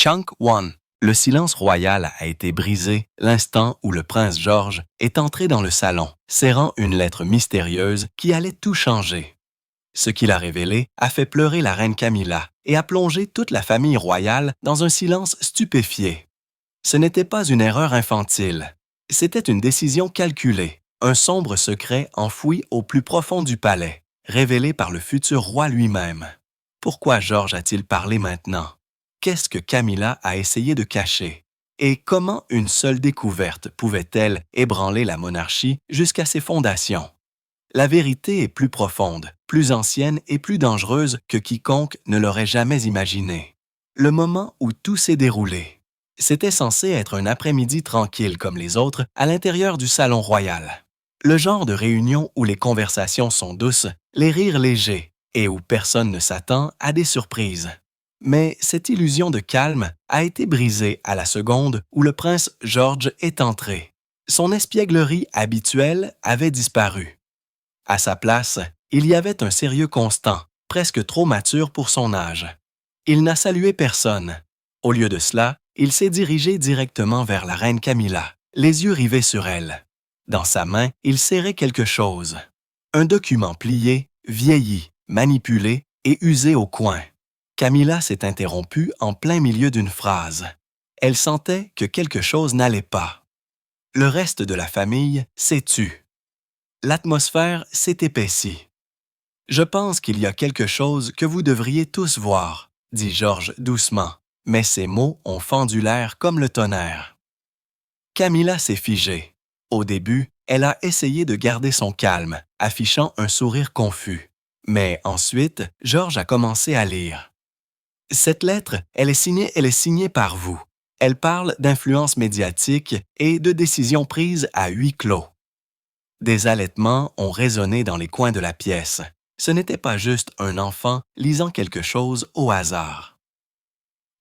Chunk 1. Le silence royal a été brisé l'instant où le prince George est entré dans le salon, serrant une lettre mystérieuse qui allait tout changer. Ce qu'il a révélé a fait pleurer la reine Camilla et a plongé toute la famille royale dans un silence stupéfié. Ce n'était pas une erreur infantile. C'était une décision calculée, un sombre secret enfoui au plus profond du palais, révélé par le futur roi lui-même. Pourquoi George a-t-il parlé maintenant? Qu'est-ce que Camilla a essayé de cacher? Et comment une seule découverte pouvait-elle ébranler la monarchie jusqu'à ses fondations? La vérité est plus profonde, plus ancienne et plus dangereuse que quiconque ne l'aurait jamais imaginé. Le moment où tout s'est déroulé. C'était censé être un après-midi tranquille comme les autres à l'intérieur du salon royal. Le genre de réunion où les conversations sont douces, les rires légers et où personne ne s'attend à des surprises. Mais cette illusion de calme a été brisée à la seconde où le prince George est entré. Son espièglerie habituelle avait disparu. À sa place, il y avait un sérieux constant, presque trop mature pour son âge. Il n'a salué personne. Au lieu de cela, il s'est dirigé directement vers la reine Camilla, les yeux rivés sur elle. Dans sa main, il serrait quelque chose. Un document plié, vieilli, manipulé et usé au coin. Camilla s'est interrompue en plein milieu d'une phrase. Elle sentait que quelque chose n'allait pas. Le reste de la famille s'est tu. L'atmosphère s'est épaissie. « Je pense qu'il y a quelque chose que vous devriez tous voir, » dit George doucement, mais ses mots ont fendu l'air comme le tonnerre. Camilla s'est figée. Au début, elle a essayé de garder son calme, affichant un sourire confus. Mais ensuite, George a commencé à lire. « Cette lettre, elle est signée par vous. Elle parle d'influence médiatique et de décisions prises à huis clos. » Des halètements ont résonné dans les coins de la pièce. Ce n'était pas juste un enfant lisant quelque chose au hasard.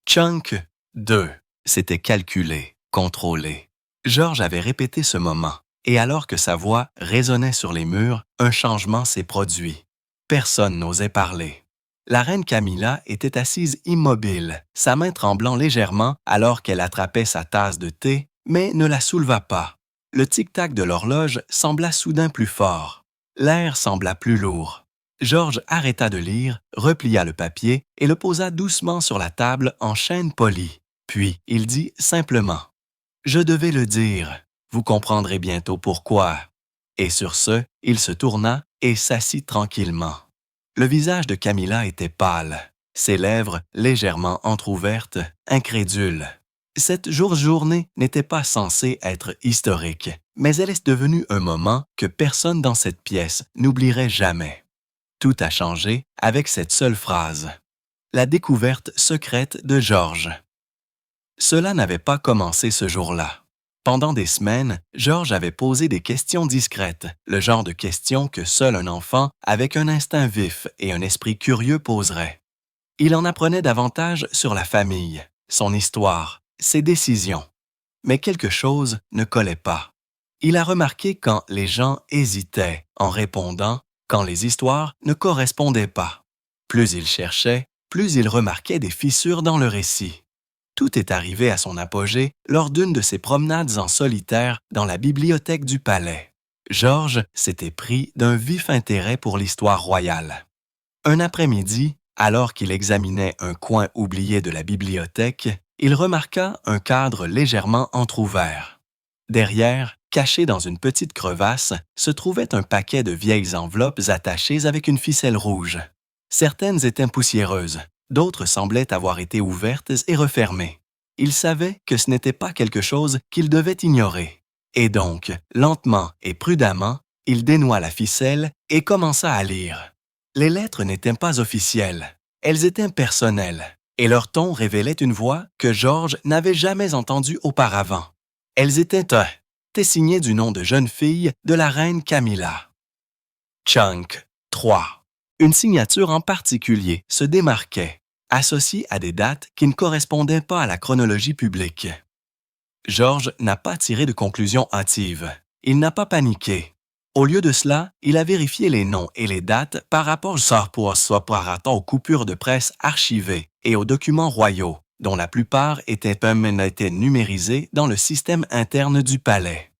Chunk 2. C'était calculé, contrôlé. George avait répété ce moment, et alors que sa voix résonnait sur les murs, un changement s'est produit. Personne n'osait parler. La reine Camilla était assise immobile, sa main tremblant légèrement alors qu'elle attrapait sa tasse de thé, mais ne la souleva pas. Le tic-tac de l'horloge sembla soudain plus fort. L'air sembla plus lourd. George arrêta de lire, replia le papier et le posa doucement sur la table en chaîne polie. Puis il dit simplement « Je devais le dire. Vous comprendrez bientôt pourquoi. » Et sur ce, il se tourna et s'assit tranquillement. Le visage de Camilla était pâle, ses lèvres légèrement entr'ouvertes, incrédules. Cette journée n'était pas censée être historique, mais elle est devenue un moment que personne dans cette pièce n'oublierait jamais. Tout a changé avec cette seule phrase. La découverte secrète de George. Cela n'avait pas commencé ce jour-là. Pendant des semaines, George avait posé des questions discrètes, le genre de questions que seul un enfant avec un instinct vif et un esprit curieux poserait. Il en apprenait davantage sur la famille, son histoire, ses décisions. Mais quelque chose ne collait pas. Il a remarqué quand les gens hésitaient en répondant, quand les histoires ne correspondaient pas. Plus il cherchait, plus il remarquait des fissures dans le récit. Tout est arrivé à son apogée lors d'une de ses promenades en solitaire dans la bibliothèque du palais. George s'était pris d'un vif intérêt pour l'histoire royale. Un après-midi, alors qu'il examinait un coin oublié de la bibliothèque, il remarqua un cadre légèrement entr'ouvert. Derrière, caché dans une petite crevasse, se trouvait un paquet de vieilles enveloppes attachées avec une ficelle rouge. Certaines étaient poussiéreuses. D'autres semblaient avoir été ouvertes et refermées. Il savait que ce n'était pas quelque chose qu'il devait ignorer. Et donc, lentement et prudemment, il dénoua la ficelle et commença à lire. Les lettres n'étaient pas officielles. Elles étaient personnelles, et leur ton révélait une voix que George n'avait jamais entendue auparavant. Elles étaient signées du nom de jeune fille de la reine Camilla. Chunk 3. Une signature en particulier se démarquait, associée à des dates qui ne correspondaient pas à la chronologie publique. George n'a pas tiré de conclusion hâtive. Il n'a pas paniqué. Au lieu de cela, il a vérifié les noms et les dates par rapport aux coupures de presse archivées et aux documents royaux, dont la plupart étaient numérisées dans le système interne du palais.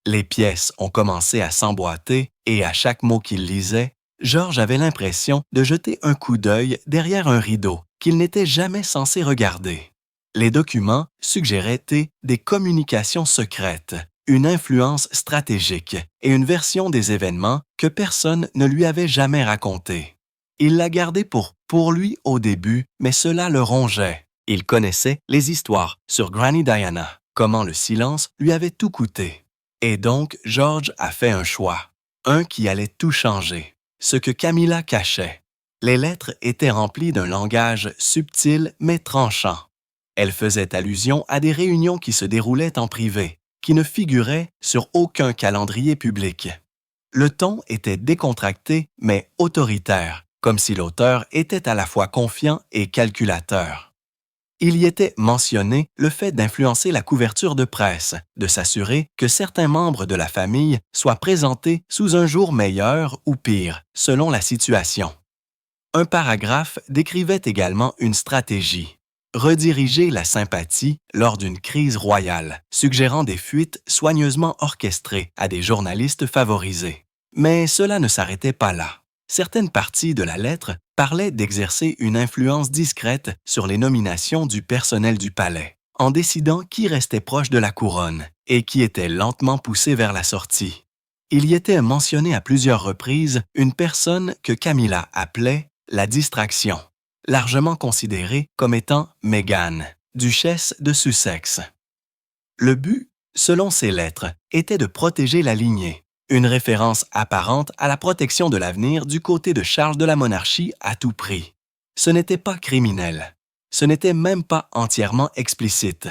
Les pièces ont commencé à s'emboîter et à chaque mot qu'il lisait, George avait l'impression de jeter un coup d'œil derrière un rideau qu'il n'était jamais censé regarder. Les documents suggéraient des communications secrètes, une influence stratégique et une version des événements que personne ne lui avait jamais racontée. Il l'a gardé pour lui au début, mais cela le rongeait. Il connaissait les histoires sur Granny Diana, comment le silence lui avait tout coûté. Et donc, George a fait un choix, un qui allait tout changer, ce que Camilla cachait. Les lettres étaient remplies d'un langage subtil mais tranchant. Elles faisaient allusion à des réunions qui se déroulaient en privé, qui ne figuraient sur aucun calendrier public. Le ton était décontracté mais autoritaire, comme si l'auteur était à la fois confiant et calculateur. Il y était mentionné le fait d'influencer la couverture de presse, de s'assurer que certains membres de la famille soient présentés sous un jour meilleur ou pire, selon la situation. Un paragraphe décrivait également une stratégie. Rediriger la sympathie lors d'une crise royale, suggérant des fuites soigneusement orchestrées à des journalistes favorisés. Mais cela ne s'arrêtait pas là. Certaines parties de la lettre parlaient d'exercer une influence discrète sur les nominations du personnel du palais, en décidant qui restait proche de la couronne et qui était lentement poussé vers la sortie. Il y était mentionné à plusieurs reprises une personne que Camilla appelait la distraction, largement considérée comme étant Meghan, duchesse de Sussex. Le but, selon ces lettres, était de protéger la lignée, une référence apparente à la protection de l'avenir du côté de Charles de la monarchie à tout prix. Ce n'était pas criminel. Ce n'était même pas entièrement explicite.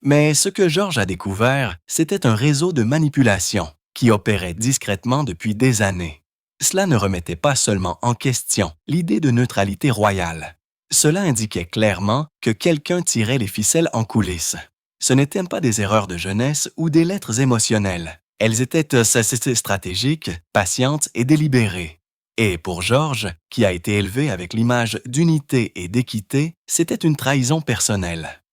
Mais ce que George a découvert, c'était un réseau de manipulation qui opérait discrètement depuis des années. Cela ne remettait pas seulement en question l'idée de neutralité royale. Cela indiquait clairement que quelqu'un tirait les ficelles en coulisses. Ce n'étaient pas des erreurs de jeunesse ou des lettres émotionnelles. Elles étaient stratégiques, patientes et délibérées. Et pour George, qui a été élevé avec l'image d'unité et d'équité, c'était une trahison personnelle.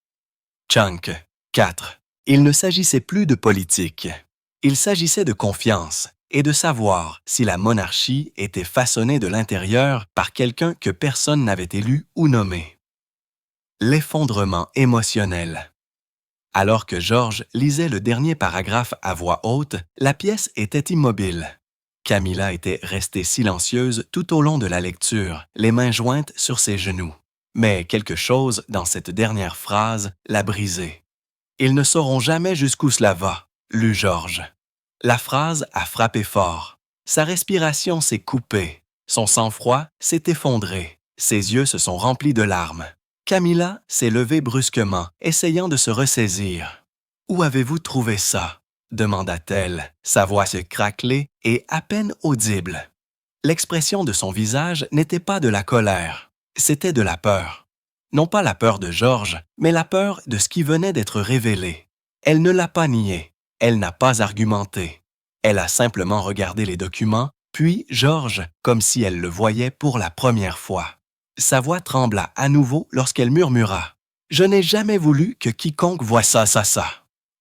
Chunk 4. Il ne s'agissait plus de politique. Il s'agissait de confiance et de savoir si la monarchie était façonnée de l'intérieur par quelqu'un que personne n'avait élu ou nommé. L'effondrement émotionnel. Alors que George lisait le dernier paragraphe à voix haute, la pièce était immobile. Camilla était restée silencieuse tout au long de la lecture, les mains jointes sur ses genoux. Mais quelque chose dans cette dernière phrase l'a brisée. « Ils ne sauront jamais jusqu'où cela va », lut George. La phrase a frappé fort. Sa respiration s'est coupée. Son sang-froid s'est effondré. Ses yeux se sont remplis de larmes. Camilla s'est levée brusquement, essayant de se ressaisir. « Où avez-vous trouvé ça ?» demanda-t-elle, sa voix se craquelait et à peine audible. L'expression de son visage n'était pas de la colère, c'était de la peur. Non pas la peur de George, mais la peur de ce qui venait d'être révélé. Elle ne l'a pas nié, elle n'a pas argumenté. Elle a simplement regardé les documents, puis George, comme si elle le voyait pour la première fois. Sa voix trembla à nouveau lorsqu'elle murmura « Je n'ai jamais voulu que quiconque voie ça. »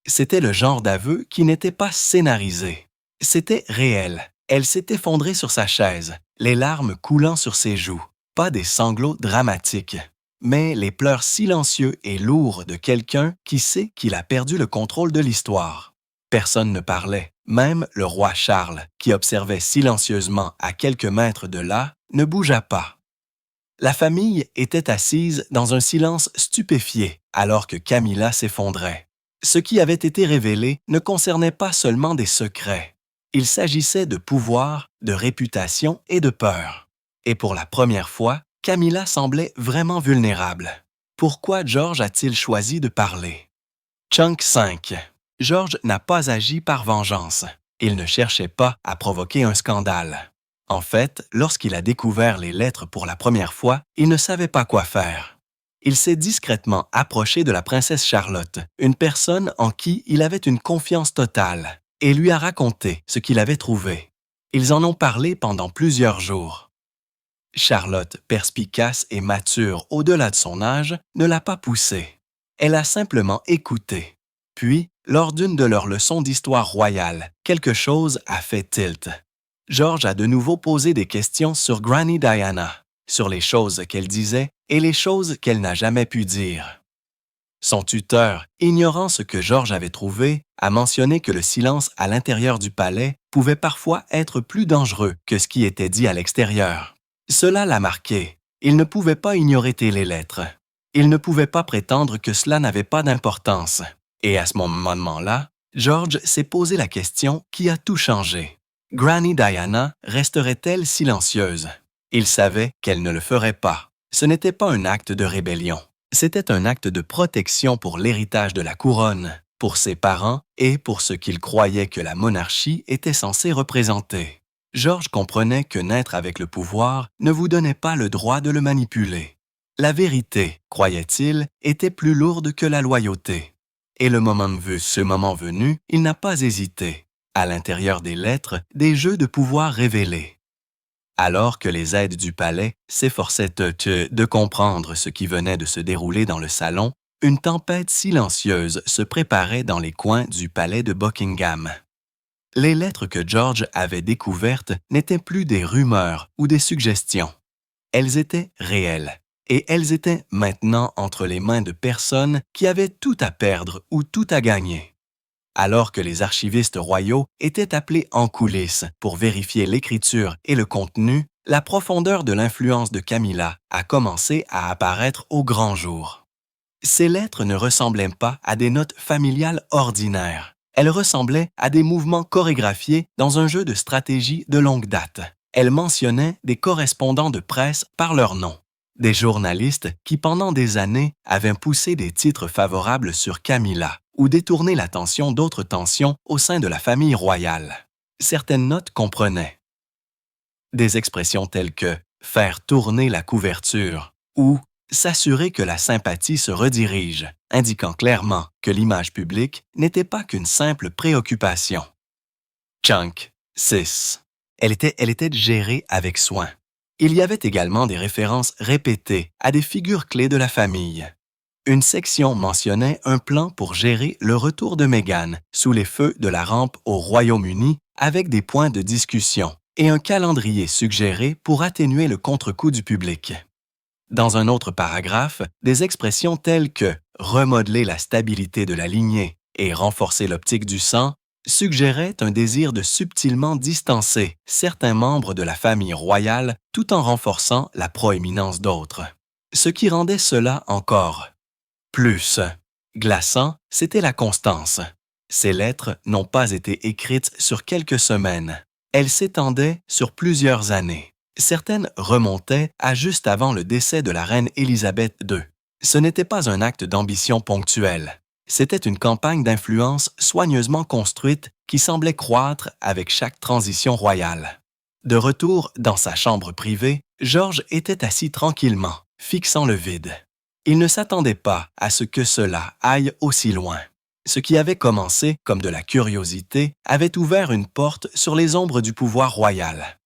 C'était le genre d'aveu qui n'était pas scénarisé. C'était réel. Elle s'est effondrée sur sa chaise, les larmes coulant sur ses joues. Pas des sanglots dramatiques, mais les pleurs silencieux et lourds de quelqu'un qui sait qu'il a perdu le contrôle de l'histoire. Personne ne parlait. Même le roi Charles, qui observait silencieusement à quelques mètres de là, ne bougea pas. La famille était assise dans un silence stupéfié alors que Camilla s'effondrait. Ce qui avait été révélé ne concernait pas seulement des secrets. Il s'agissait de pouvoir, de réputation et de peur. Et pour la première fois, Camilla semblait vraiment vulnérable. Pourquoi George a-t-il choisi de parler? Chunk 5. George n'a pas agi par vengeance. Il ne cherchait pas à provoquer un scandale. En fait, lorsqu'il a découvert les lettres pour la première fois, il ne savait pas quoi faire. Il s'est discrètement approché de la princesse Charlotte, une personne en qui il avait une confiance totale, et lui a raconté ce qu'il avait trouvé. Ils en ont parlé pendant plusieurs jours. Charlotte, perspicace et mature au-delà de son âge, ne l'a pas poussé. Elle a simplement écouté. Puis, lors d'une de leurs leçons d'histoire royale, quelque chose a fait tilt. George a de nouveau posé des questions sur Granny Diana, sur les choses qu'elle disait et les choses qu'elle n'a jamais pu dire. Son tuteur, ignorant ce que George avait trouvé, a mentionné que le silence à l'intérieur du palais pouvait parfois être plus dangereux que ce qui était dit à l'extérieur. Cela l'a marqué. Il ne pouvait pas ignorer les lettres. Il ne pouvait pas prétendre que cela n'avait pas d'importance. Et à ce moment-là, George s'est posé la question qui a tout changé. Granny Diana resterait-elle silencieuse? Il savait qu'elle ne le ferait pas. Ce n'était pas un acte de rébellion. C'était un acte de protection pour l'héritage de la couronne, pour ses parents et pour ce qu'il croyait que la monarchie était censée représenter. George comprenait que naître avec le pouvoir ne vous donnait pas le droit de le manipuler. La vérité, croyait-il, était plus lourde que la loyauté. Et le moment venu, il n'a pas hésité. À l'intérieur des lettres, des jeux de pouvoir révélés. Alors que les aides du palais s'efforçaient de comprendre ce qui venait de se dérouler dans le salon, une tempête silencieuse se préparait dans les coins du palais de Buckingham. Les lettres que George avait découvertes n'étaient plus des rumeurs ou des suggestions. Elles étaient réelles, et elles étaient maintenant entre les mains de personnes qui avaient tout à perdre ou tout à gagner. Alors que les archivistes royaux étaient appelés en coulisses pour vérifier l'écriture et le contenu, la profondeur de l'influence de Camilla a commencé à apparaître au grand jour. Ces lettres ne ressemblaient pas à des notes familiales ordinaires. Elles ressemblaient à des mouvements chorégraphiés dans un jeu de stratégie de longue date. Elles mentionnaient des correspondants de presse par leur nom. Des journalistes qui, pendant des années, avaient poussé des titres favorables sur Camilla ou détourné l'attention d'autres tensions au sein de la famille royale. Certaines notes comprenaient des expressions telles que « faire tourner la couverture » ou « s'assurer que la sympathie se redirige », indiquant clairement que l'image publique n'était pas qu'une simple préoccupation. Chunk 6. Elle était gérée avec soin. Il y avait également des références répétées à des figures clés de la famille. Une section mentionnait un plan pour gérer le retour de Meghan sous les feux de la rampe au Royaume-Uni avec des points de discussion et un calendrier suggéré pour atténuer le contre-coup du public. Dans un autre paragraphe, des expressions telles que « remodeler la stabilité de la lignée » et « renforcer l'optique du sang » suggéraient un désir de subtilement distancer certains membres de la famille royale tout en renforçant la proéminence d'autres. Ce qui rendait cela encore plus glaçant, c'était la constance. Ces lettres n'ont pas été écrites sur quelques semaines. Elles s'étendaient sur plusieurs années. Certaines remontaient à juste avant le décès de la reine Élisabeth II. Ce n'était pas un acte d'ambition ponctuel. C'était une campagne d'influence soigneusement construite qui semblait croître avec chaque transition royale. De retour dans sa chambre privée, George était assis tranquillement, fixant le vide. Il ne s'attendait pas à ce que cela aille aussi loin. Ce qui avait commencé comme de la curiosité avait ouvert une porte sur les ombres du pouvoir royal.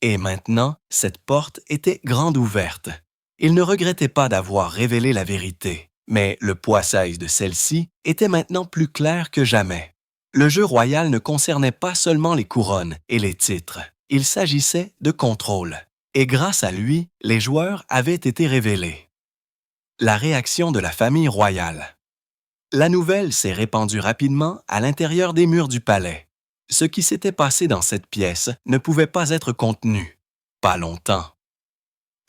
Et maintenant, cette porte était grande ouverte. Il ne regrettait pas d'avoir révélé la vérité, mais le poissage de celle-ci était maintenant plus clair que jamais. Le jeu royal ne concernait pas seulement les couronnes et les titres. Il s'agissait de contrôle. Et grâce à lui, les joueurs avaient été révélés. La réaction de la famille royale. La nouvelle s'est répandue rapidement à l'intérieur des murs du palais. Ce qui s'était passé dans cette pièce ne pouvait pas être contenu. Pas longtemps.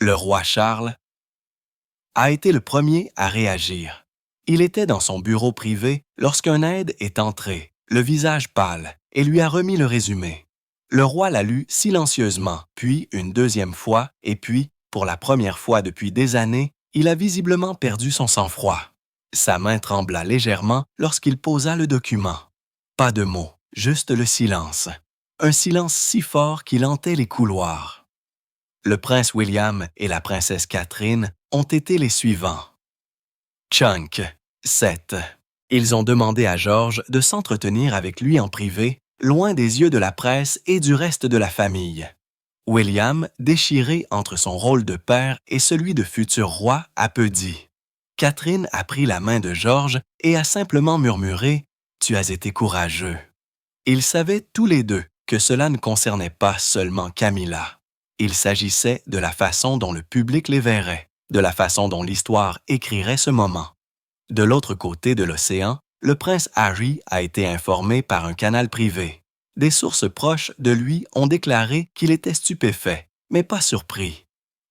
Le roi Charles a été le premier à réagir. Il était dans son bureau privé lorsqu'un aide est entré, le visage pâle, et lui a remis le résumé. Le roi l'a lu silencieusement, puis une deuxième fois, et puis, pour la première fois depuis des années, il a visiblement perdu son sang-froid. Sa main trembla légèrement lorsqu'il posa le document. Pas de mots, juste le silence. Un silence si fort qu'il hantait les couloirs. Le prince William et la princesse Catherine ont été les suivants. Chunk 7. Ils ont demandé à George de s'entretenir avec lui en privé, loin des yeux de la presse et du reste de la famille. William, déchiré entre son rôle de père et celui de futur roi, a peu dit. Catherine a pris la main de George et a simplement murmuré « Tu as été courageux ». Ils savaient tous les deux que cela ne concernait pas seulement Camilla. Il s'agissait de la façon dont le public les verrait, de la façon dont l'histoire écrirait ce moment. De l'autre côté de l'océan, le prince Harry a été informé par un canal privé. Des sources proches de lui ont déclaré qu'il était stupéfait, mais pas surpris.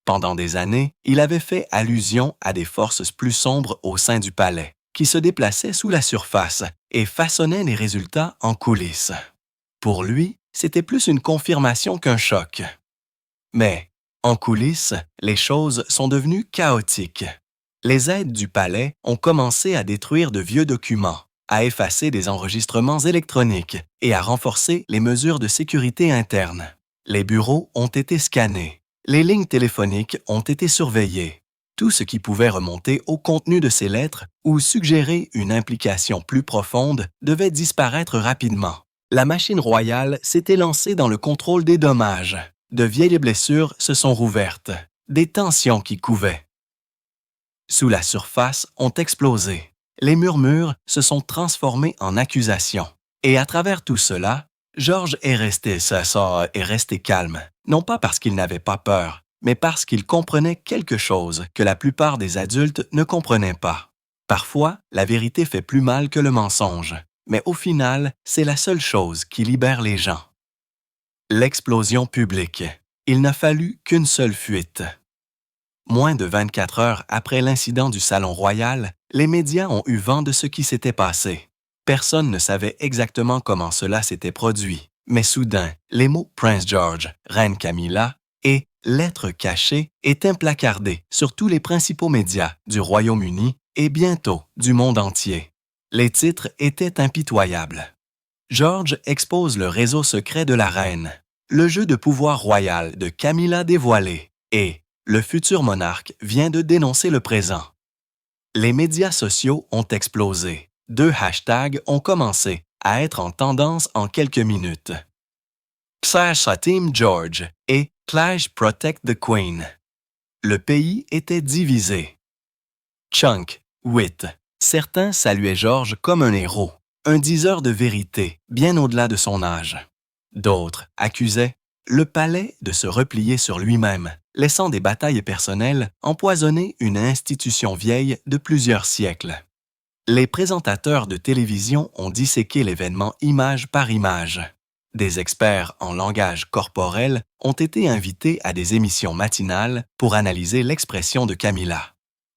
Pendant des années, il avait fait allusion à des forces plus sombres au sein du palais, qui se déplaçaient sous la surface et façonnaient les résultats en coulisses. Pour lui, c'était plus une confirmation qu'un choc. Mais, en coulisses, les choses sont devenues chaotiques. Les aides du palais ont commencé à détruire de vieux documents, à effacer des enregistrements électroniques et à renforcer les mesures de sécurité interne. Les bureaux ont été scannés. Les lignes téléphoniques ont été surveillées. Tout ce qui pouvait remonter au contenu de ces lettres ou suggérer une implication plus profonde devait disparaître rapidement. La machine royale s'était lancée dans le contrôle des dommages. De vieilles blessures se sont rouvertes. Des tensions qui couvaient. Sous la surface ont explosé. Les murmures se sont transformés en accusations. Et à travers tout cela, George est resté calme, non pas parce qu'il n'avait pas peur, mais parce qu'il comprenait quelque chose que la plupart des adultes ne comprenaient pas. Parfois, la vérité fait plus mal que le mensonge, mais au final, c'est la seule chose qui libère les gens. L'explosion publique. Il n'a fallu qu'une seule fuite. Moins de 24 heures après l'incident du Salon Royal, les médias ont eu vent de ce qui s'était passé. Personne ne savait exactement comment cela s'était produit, mais soudain, les mots « Prince George »,« Reine Camilla » et « lettres cachées » étaient placardés sur tous les principaux médias du Royaume-Uni et bientôt du monde entier. Les titres étaient impitoyables. George expose le réseau secret de la reine, le jeu de pouvoir royal de Camilla dévoilé et le futur monarque vient de dénoncer le présent. Les médias sociaux ont explosé. 2 hashtags ont commencé à être en tendance en quelques minutes. Clash Team George et Clash Protect the Queen. Le pays était divisé. Chunk, Wit. Certains saluaient George comme un héros, un diseur de vérité, bien au-delà de son âge. D'autres accusaient le palais de se replier sur lui-même, laissant des batailles personnelles empoisonner une institution vieille de plusieurs siècles. Les présentateurs de télévision ont disséqué l'événement image par image. Des experts en langage corporel ont été invités à des émissions matinales pour analyser l'expression de Camilla.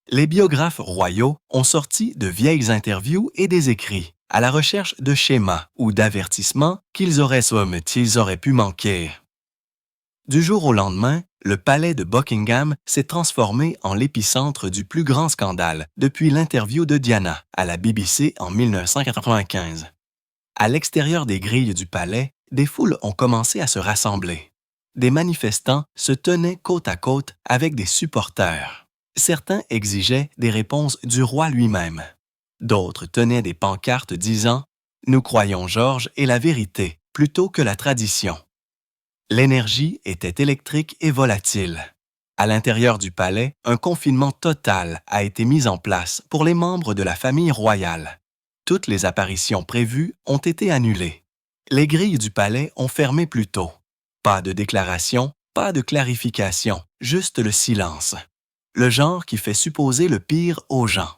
Les biographes royaux ont sorti de vieilles interviews et des écrits, à la recherche de schémas ou d'avertissements qu'ils auraient pu manquer. Du jour au lendemain, le palais de Buckingham s'est transformé en l'épicentre du plus grand scandale depuis l'interview de Diana à la BBC en 1995. À l'extérieur des grilles du palais, des foules ont commencé à se rassembler. Des manifestants se tenaient côte à côte avec des supporters. Certains exigeaient des réponses du roi lui-même. D'autres tenaient des pancartes disant « Nous croyons George et la vérité plutôt que la tradition ». L'énergie était électrique et volatile. À l'intérieur du palais, un confinement total a été mis en place pour les membres de la famille royale. Toutes les apparitions prévues ont été annulées. Les grilles du palais ont fermé plus tôt. Pas de déclaration, pas de clarification, juste le silence. Le genre qui fait supposer le pire aux gens.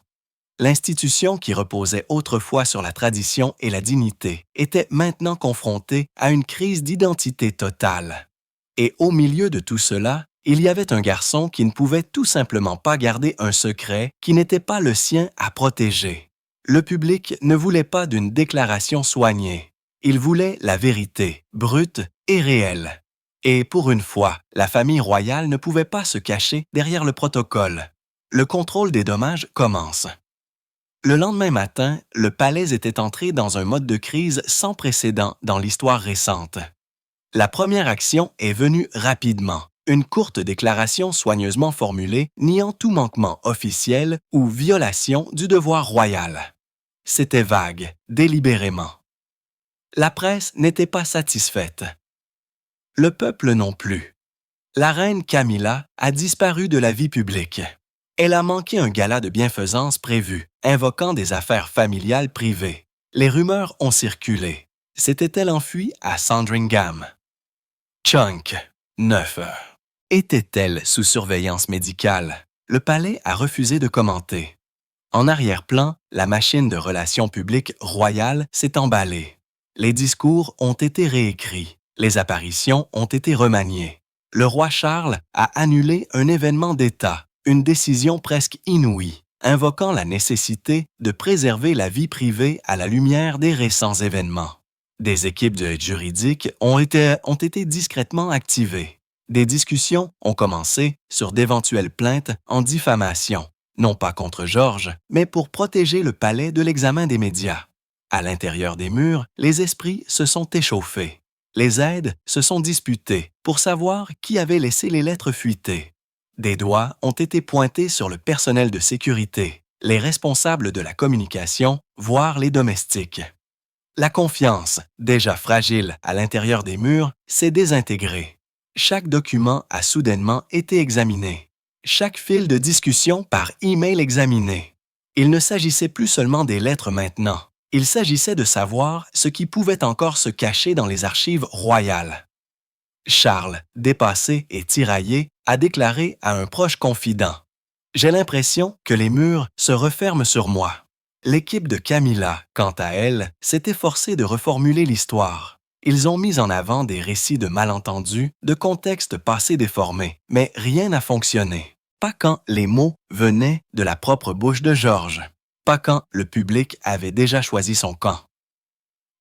L'institution qui reposait autrefois sur la tradition et la dignité était maintenant confrontée à une crise d'identité totale. Et au milieu de tout cela, il y avait un garçon qui ne pouvait tout simplement pas garder un secret qui n'était pas le sien à protéger. Le public ne voulait pas d'une déclaration soignée. Il voulait la vérité, brute et réelle. Et pour une fois, la famille royale ne pouvait pas se cacher derrière le protocole. Le contrôle des dommages commence. Le lendemain matin, le palais était entré dans un mode de crise sans précédent dans l'histoire récente. La première action est venue rapidement, une courte déclaration soigneusement formulée niant tout manquement officiel ou violation du devoir royal. C'était vague, délibérément. La presse n'était pas satisfaite. Le peuple non plus. La reine Camilla a disparu de la vie publique. Elle a manqué un gala de bienfaisance prévu, invoquant des affaires familiales privées. Les rumeurs ont circulé. S'était-elle enfuie à Sandringham? Chunk, 9 heures. Était-elle sous surveillance médicale? Le palais a refusé de commenter. En arrière-plan, la machine de relations publiques royale s'est emballée. Les discours ont été réécrits. Les apparitions ont été remaniées. Le roi Charles a annulé un événement d'État, une décision presque inouïe, invoquant la nécessité de préserver la vie privée à la lumière des récents événements. Des équipes d'aide juridique ont été discrètement activées. Des discussions ont commencé sur d'éventuelles plaintes en diffamation, non pas contre George, mais pour protéger le palais de l'examen des médias. À l'intérieur des murs, les esprits se sont échauffés. Les aides se sont disputées pour savoir qui avait laissé les lettres fuiter. Des doigts ont été pointés sur le personnel de sécurité, les responsables de la communication, voire les domestiques. La confiance, déjà fragile à l'intérieur des murs, s'est désintégrée. Chaque document a soudainement été examiné. Chaque fil de discussion par email examiné. Il ne s'agissait plus seulement des lettres maintenant. Il s'agissait de savoir ce qui pouvait encore se cacher dans les archives royales. Charles, dépassé et tiraillé, a déclaré à un proche confident « J'ai l'impression que les murs se referment sur moi. » L'équipe de Camilla, quant à elle, s'est efforcée de reformuler l'histoire. Ils ont mis en avant des récits de malentendus, de contextes passés déformés, mais rien n'a fonctionné. Pas quand les mots venaient de la propre bouche de George. Pas quand le public avait déjà choisi son camp.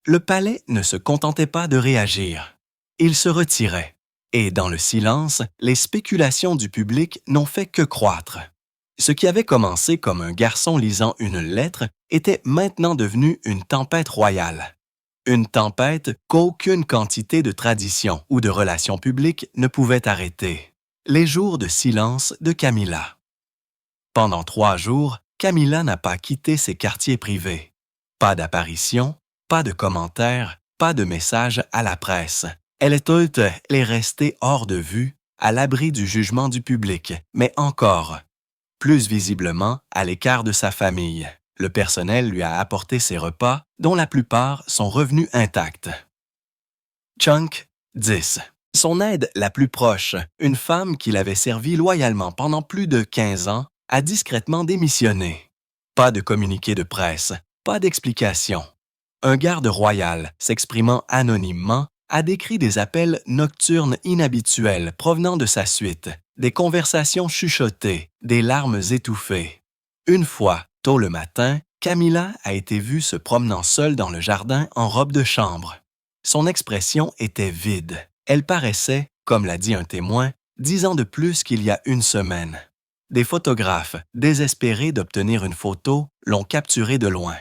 Le palais ne se contentait pas de réagir. Il se retirait. Et dans le silence, les spéculations du public n'ont fait que croître. Ce qui avait commencé comme un garçon lisant une lettre était maintenant devenu une tempête royale. Une tempête qu'aucune quantité de tradition ou de relations publiques ne pouvait arrêter. Les jours de silence de Camilla. Pendant 3 jours, Camilla n'a pas quitté ses quartiers privés. Pas d'apparition, pas de commentaires, pas de messages à la presse. Elle est restée hors de vue, à l'abri du jugement du public, mais encore, plus visiblement à l'écart de sa famille. Le personnel lui a apporté ses repas, dont la plupart sont revenus intacts. Chunk, 10. Son aide la plus proche, une femme qui l'avait servi loyalement pendant plus de 15 ans, a discrètement démissionné. Pas de communiqué de presse, pas d'explication. Un garde royal, s'exprimant anonymement, a décrit des appels nocturnes inhabituels provenant de sa suite, des conversations chuchotées, des larmes étouffées. Une fois, tôt le matin, Camilla a été vue se promenant seule dans le jardin en robe de chambre. Son expression était vide. Elle paraissait, comme l'a dit un témoin, 10 ans de plus qu'il y a une semaine. Des photographes, désespérés d'obtenir une photo, l'ont capturée de loin.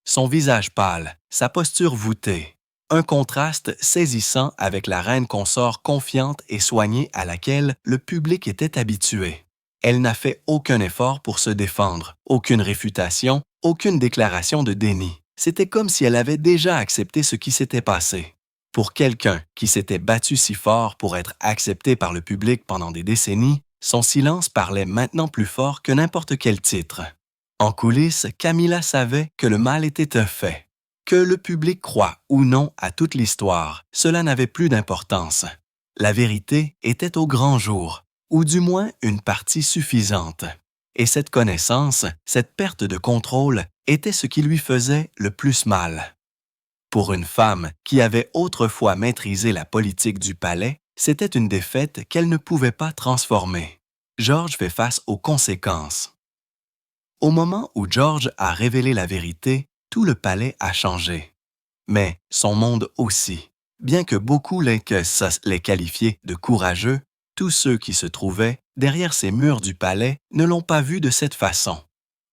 Son visage pâle, sa posture voûtée. Un contraste saisissant avec la reine consort confiante et soignée à laquelle le public était habitué. Elle n'a fait aucun effort pour se défendre, aucune réfutation, aucune déclaration de déni. C'était comme si elle avait déjà accepté ce qui s'était passé. Pour quelqu'un qui s'était battu si fort pour être accepté par le public pendant des décennies, son silence parlait maintenant plus fort que n'importe quel titre. En coulisses, Camilla savait que le mal était un fait. Que le public croit ou non à toute l'histoire, cela n'avait plus d'importance. La vérité était au grand jour, ou du moins une partie suffisante. Et cette connaissance, cette perte de contrôle, était ce qui lui faisait le plus mal. Pour une femme qui avait autrefois maîtrisé la politique du palais, c'était une défaite qu'elle ne pouvait pas transformer. George fait face aux conséquences. Au moment où George a révélé la vérité, tout le palais a changé. Mais son monde aussi. Bien que beaucoup les qualifiaient de courageux, tous ceux qui se trouvaient derrière ces murs du palais ne l'ont pas vu de cette façon.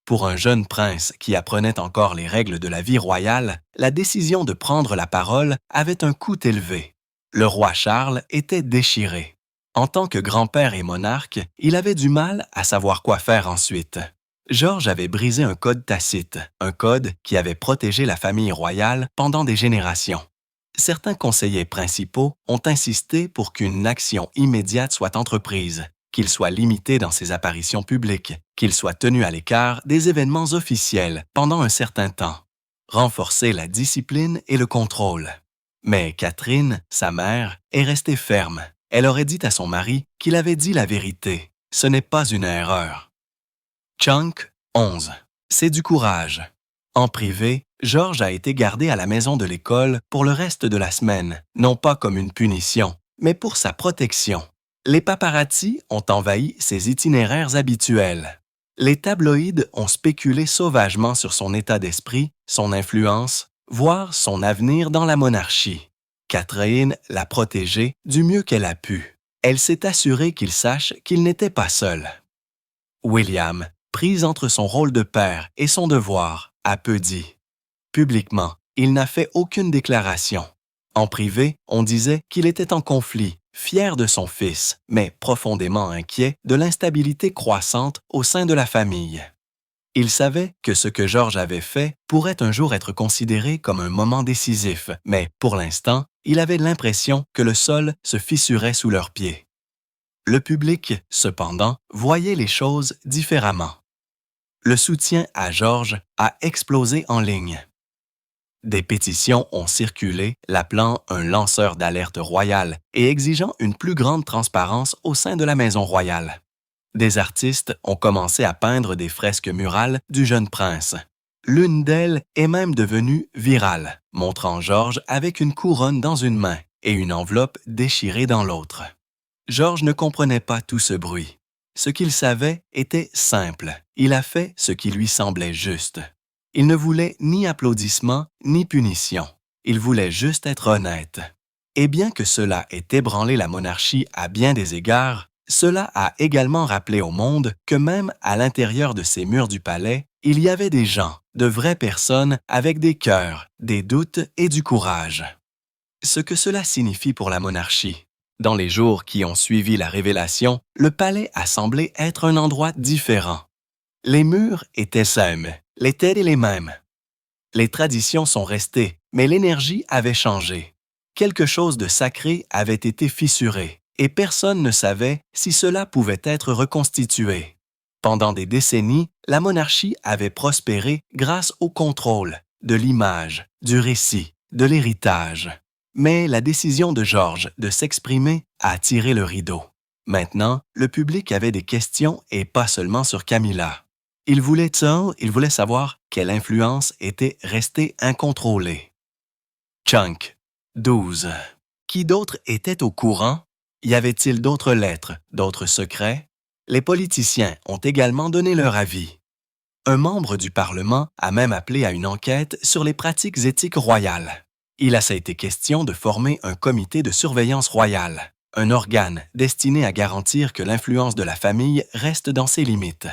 Pour un jeune prince qui apprenait encore les règles de la vie royale, la décision de prendre la parole avait un coût élevé. Le roi Charles était déchiré. En tant que grand-père et monarque, il avait du mal à savoir quoi faire ensuite. George avait brisé un code tacite, un code qui avait protégé la famille royale pendant des générations. Certains conseillers principaux ont insisté pour qu'une action immédiate soit entreprise, qu'il soit limité dans ses apparitions publiques, qu'il soit tenu à l'écart des événements officiels pendant un certain temps. Renforcer la discipline et le contrôle. Mais Catherine, sa mère, est restée ferme. Elle aurait dit à son mari qu'il avait dit la vérité. Ce n'est pas une erreur. Chunk 11. C'est du courage. En privé, George a été gardé à la maison de l'école pour le reste de la semaine, non pas comme une punition, mais pour sa protection. Les paparazzis ont envahi ses itinéraires habituels. Les tabloïds ont spéculé sauvagement sur son état d'esprit, son influence, voire son avenir dans la monarchie. Catherine l'a protégé du mieux qu'elle a pu. Elle s'est assurée qu'il sache qu'il n'était pas seul. William, pris entre son rôle de père et son devoir, a peu dit. Publiquement, il n'a fait aucune déclaration. En privé, on disait qu'il était en conflit, fier de son fils, mais profondément inquiet de l'instabilité croissante au sein de la famille. Il savait que ce que George avait fait pourrait un jour être considéré comme un moment décisif, mais pour l'instant, il avait l'impression que le sol se fissurait sous leurs pieds. Le public, cependant, voyait les choses différemment. Le soutien à George a explosé en ligne. Des pétitions ont circulé l'appelant un lanceur d'alerte royal et exigeant une plus grande transparence au sein de la Maison royale. Des artistes ont commencé à peindre des fresques murales du jeune prince. L'une d'elles est même devenue virale, montrant George avec une couronne dans une main et une enveloppe déchirée dans l'autre. George ne comprenait pas tout ce bruit. Ce qu'il savait était simple. Il a fait ce qui lui semblait juste. Il ne voulait ni applaudissements ni punition. Il voulait juste être honnête. Et bien que cela ait ébranlé la monarchie à bien des égards, cela a également rappelé au monde que même à l'intérieur de ces murs du palais, il y avait des gens, de vraies personnes avec des cœurs, des doutes et du courage. Ce que cela signifie pour la monarchie. Dans les jours qui ont suivi la révélation, le palais a semblé être un endroit différent. Les murs étaient l'étaient les mêmes. Les traditions sont restées, mais l'énergie avait changé. Quelque chose de sacré avait été fissuré, et personne ne savait si cela pouvait être reconstitué. Pendant des décennies, la monarchie avait prospéré grâce au contrôle, de l'image, du récit, de l'héritage. Mais la décision de George de s'exprimer a tiré le rideau. Maintenant, le public avait des questions et pas seulement sur Camilla. Il voulait savoir quelle influence était restée incontrôlée. Chunk 12. Qui d'autre était au courant? Y avait-il d'autres lettres, d'autres secrets? Les politiciens ont également donné leur avis. Un membre du Parlement a même appelé à une enquête sur les pratiques éthiques royales. Il a été question de former un comité de surveillance royale, un organe destiné à garantir que l'influence de la famille reste dans ses limites.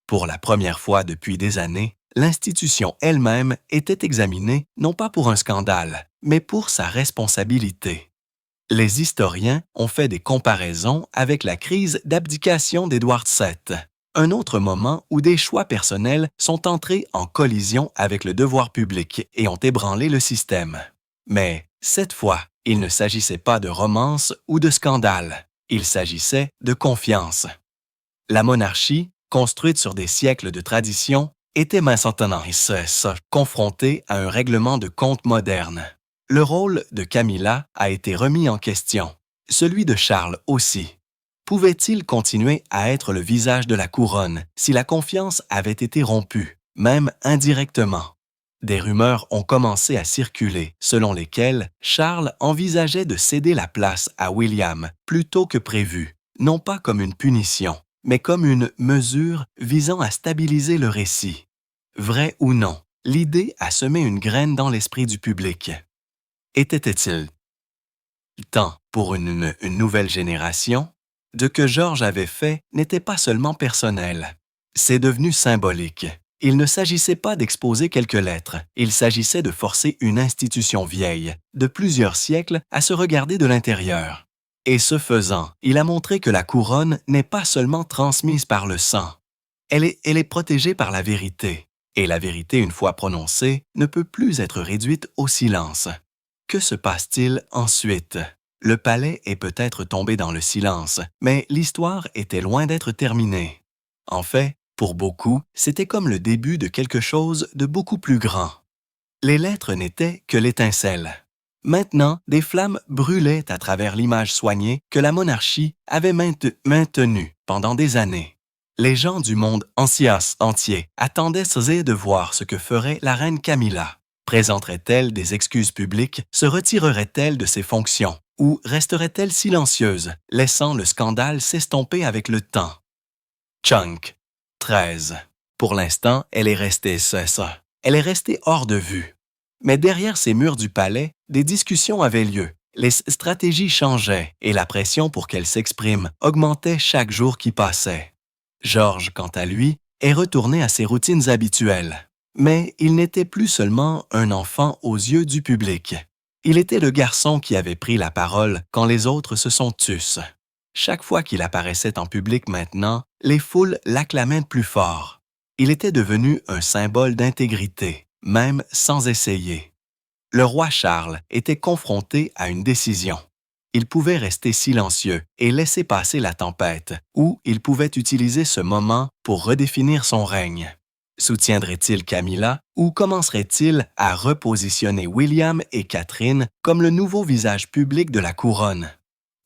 Pour la première fois depuis des années, l'institution elle-même était examinée non pas pour un scandale, mais pour sa responsabilité. Les historiens ont fait des comparaisons avec la crise d'abdication d'Édouard VII, un autre moment où des choix personnels sont entrés en collision avec le devoir public et ont ébranlé le système. Mais, cette fois, il ne s'agissait pas de romance ou de scandale, il s'agissait de confiance. La monarchie, construite sur des siècles de tradition, était maintenant confrontée à un règlement de compte moderne. Le rôle de Camilla a été remis en question, celui de Charles aussi. Pouvait-il continuer à être le visage de la couronne si la confiance avait été rompue, même indirectement? Des rumeurs ont commencé à circuler, selon lesquelles Charles envisageait de céder la place à William plus tôt que prévu, non pas comme une punition, mais comme une mesure visant à stabiliser le récit. Vrai ou non, l'idée a semé une graine dans l'esprit du public. Était-il temps pour une nouvelle génération? De que George avait fait n'était pas seulement personnel. C'est devenu symbolique. Il ne s'agissait pas d'exposer quelques lettres, il s'agissait de forcer une institution vieille, de plusieurs siècles, à se regarder de l'intérieur. Et ce faisant, il a montré que la couronne n'est pas seulement transmise par le sang. Elle est protégée par la vérité. Et la vérité, une fois prononcée, ne peut plus être réduite au silence. Que se passe-t-il ensuite? Le palais est peut-être tombé dans le silence, mais l'histoire était loin d'être terminée. En fait, pour beaucoup, c'était comme le début de quelque chose de beaucoup plus grand. Les lettres n'étaient que l'étincelle. Maintenant, des flammes brûlaient à travers l'image soignée que la monarchie avait maintenue pendant des années. Les gens du monde entier attendaient de voir ce que ferait la reine Camilla. Présenterait-elle des excuses publiques, se retirerait-elle de ses fonctions ou resterait-elle silencieuse, laissant le scandale s'estomper avec le temps? Chunk, 13. Pour l'instant, elle est restée ça. Elle est restée hors de vue. Mais derrière ces murs du palais, des discussions avaient lieu. Les stratégies changeaient et la pression pour qu'elle s'exprime augmentait chaque jour qui passait. George, quant à lui, est retourné à ses routines habituelles. Mais il n'était plus seulement un enfant aux yeux du public. Il était le garçon qui avait pris la parole quand les autres se sont tus. Chaque fois qu'il apparaissait en public maintenant, les foules l'acclamaient plus fort. Il était devenu un symbole d'intégrité, même sans essayer. Le roi Charles était confronté à une décision. Il pouvait rester silencieux et laisser passer la tempête, ou il pouvait utiliser ce moment pour redéfinir son règne. Soutiendrait-il Camilla ou commencerait-il à repositionner William et Catherine comme le nouveau visage public de la couronne?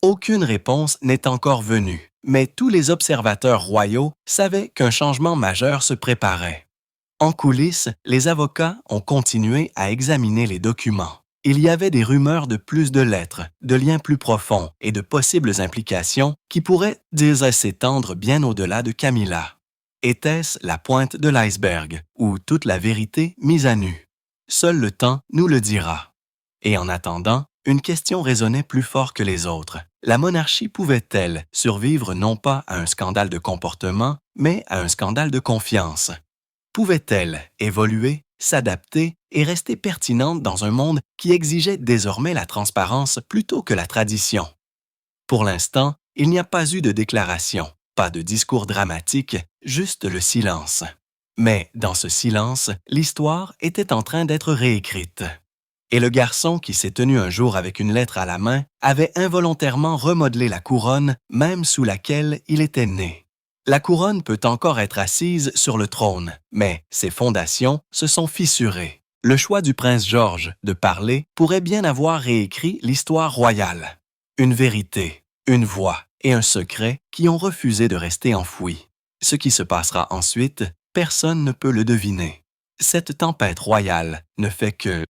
Aucune réponse n'est encore venue, mais tous les observateurs royaux savaient qu'un changement majeur se préparait. En coulisses, les avocats ont continué à examiner les documents. Il y avait des rumeurs de plus de lettres, de liens plus profonds et de possibles implications qui pourraient s'étendre bien au-delà de Camilla. Était-ce la pointe de l'iceberg ou toute la vérité mise à nu? Seul le temps nous le dira. Et en attendant, une question résonnait plus fort que les autres. La monarchie pouvait-elle survivre non pas à un scandale de comportement, mais à un scandale de confiance? Pouvait-elle évoluer, s'adapter et rester pertinente dans un monde qui exigeait désormais la transparence plutôt que la tradition? Pour l'instant, il n'y a pas eu de déclaration, pas de discours dramatique, juste le silence. Mais dans ce silence, l'histoire était en train d'être réécrite. Et le garçon qui s'est tenu un jour avec une lettre à la main avait involontairement remodelé la couronne, même sous laquelle il était né. La couronne peut encore être assise sur le trône, mais ses fondations se sont fissurées. Le choix du prince George de parler pourrait bien avoir réécrit l'histoire royale. Une vérité, une voix et un secret qui ont refusé de rester enfouis. Ce qui se passera ensuite, personne ne peut le deviner. Cette tempête royale ne fait que